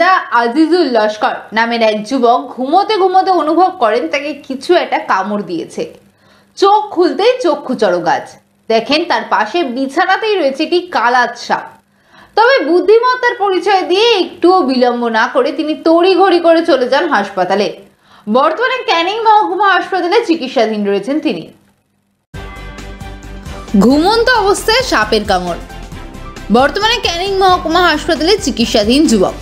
বাসিন্দা আজিজুল লস্কর নামের এক যুবক ঘুমোতে ঘুমোতে অনুভব করেন তাকে কিছু একটা কামড় দিয়েছে। চোখ খুলতেই চক্ষু চড়গাছ দেখেন তার পাশে বিছানাতেই রয়েছে একটি কালাত সাপ। তবে বুদ্ধিমত্তার পরিচয় দিয়ে একটুও বিলম্ব না করে তিনি তড়িঘড়ি করে চলে যান হাসপাতালে। বর্তমানে ক্যানিং মহকুমা হাসপাতালে চিকিৎসাধীন রয়েছেন তিনি। ঘুমন্ত অবস্থায় সাপের কামড়। বর্তমানে ক্যানিং মহকুমা হাসপাতালে চিকিৎসাধীন যুবক।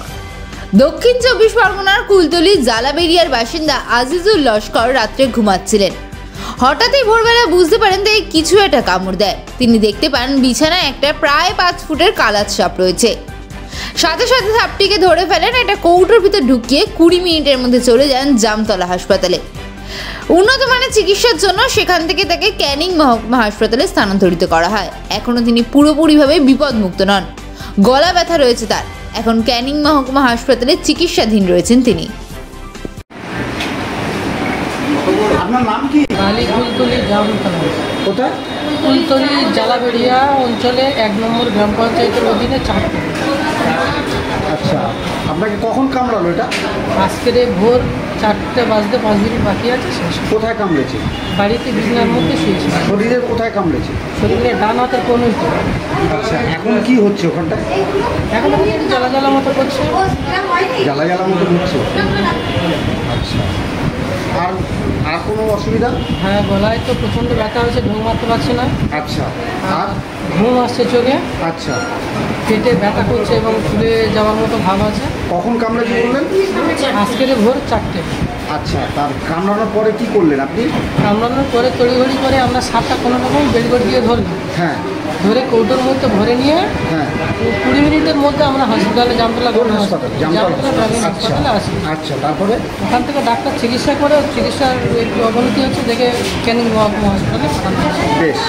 দক্ষিণ 24 পরগনার কুলতলি জালাবেরিয়ার বাসিন্দা আজিজুল লস্কর রাত্রে ঘুমাচ্ছিলেন। হঠাৎই ভোরবেলা বুঝতে পারেন তাকে কিছু একটা কামড় দেয়। তিনি দেখতে পান বিছানায় একটা প্রায় 5 ফুটের কালাত সাপ রয়েছে। সাথে সাথে সাপটিকে ধরে ফেলেন, একটা কৌটোর ভিতর ঢুকিয়ে 20 মিনিটের মধ্যে চলে যান জামতলা হাসপাতালে। উন্নত মানের চিকিৎসার জন্য সেখান থেকে তাকে ক্যানিং মহকুমা হাসপাতালে স্থানান্তরিত করা হয়। এখনো তিনি পুরোপুরিভাবে বিপদমুক্ত নন, গলা ব্যথা রয়েছে তার। এখন ক্যানিং মহকুমা হাসপাতালে চিকিৎসাধীন রয়েছেন তিনি। আপনার নাম কি? কুলতলি জামতলা। কোথায়? কুলতলি জালাবেরিয়া অঞ্চলে 1 নম্বর গ্রাম পঞ্চায়েতের অধীনে 4। আচ্ছা, আপনাকে কখন কামড়ালো এটা? আজকের ভোর 4টে বাজতে 5 মিনিট বাকি আছে শেষ। কোথায় কামড়েছে? বাড়িতে বিছানার মধ্যে শুয়েছে। শরীরের কোথায় কামড়েছে? শরীরে ডান হাতের কোন। আচ্ছা, এখন কি হচ্ছে ওখানটায়? এখন জ্বালা জ্বালা মতো করছে। জ্বালা জ্বালা মতো হচ্ছে। আচ্ছা, আর আর কোনো অসুবিধা? হ্যাঁ, গলায় তো প্রচণ্ড ব্যথা হয়েছে, ঢোক মারতে পারছে না। আচ্ছা, আর ঘুম আসছে চোখে। আচ্ছা, পেটে ব্যথা করছে এবং ফুলে যাওয়ার মতো ভাব আছে। কখন কামড়েছে বললেন? আজকের ভোর 4টে। আচ্ছা, তার কামড়ানোর পরে কি করলেন আপনি? কামড়ানোর পরে তড়িঘড়ি করে আমরা সাপটা কোনো রকম বেলগড় দিয়ে ধরলাম। হ্যাঁ, ধরে কৌটোর মধ্যে ভরে নিয়ে হ্যাঁ, 20 মিনিটের মধ্যে আমরা হসপিটালে জামতলা হাসপাতালে আসি। আচ্ছা, তারপরে ওখান থেকে ডাক্তার চিকিৎসা করে চিকিৎসার একটু অবনতি হচ্ছে দেখে ক্যানিং মহকুমা হাসপাতালে পাঠানো হয়েছে। বেশ,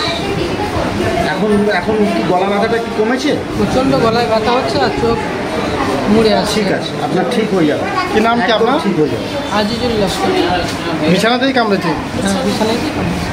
এখন এখন কি গলা ব্যথাটা একটু কমেছে? প্রচণ্ড গলায় ব্যথা হচ্ছে আর চোখ মুড়ে আসছে। ঠিক আছে, আপনার ঠিক হয়ে যাবে। কি নাম কি আপনার? ঠিক হয়ে যাবে। আজিজুল লস্কর। বিছানাতেই কামড়েছে? হ্যাঁ, বিছানায় কি কামড়েছে।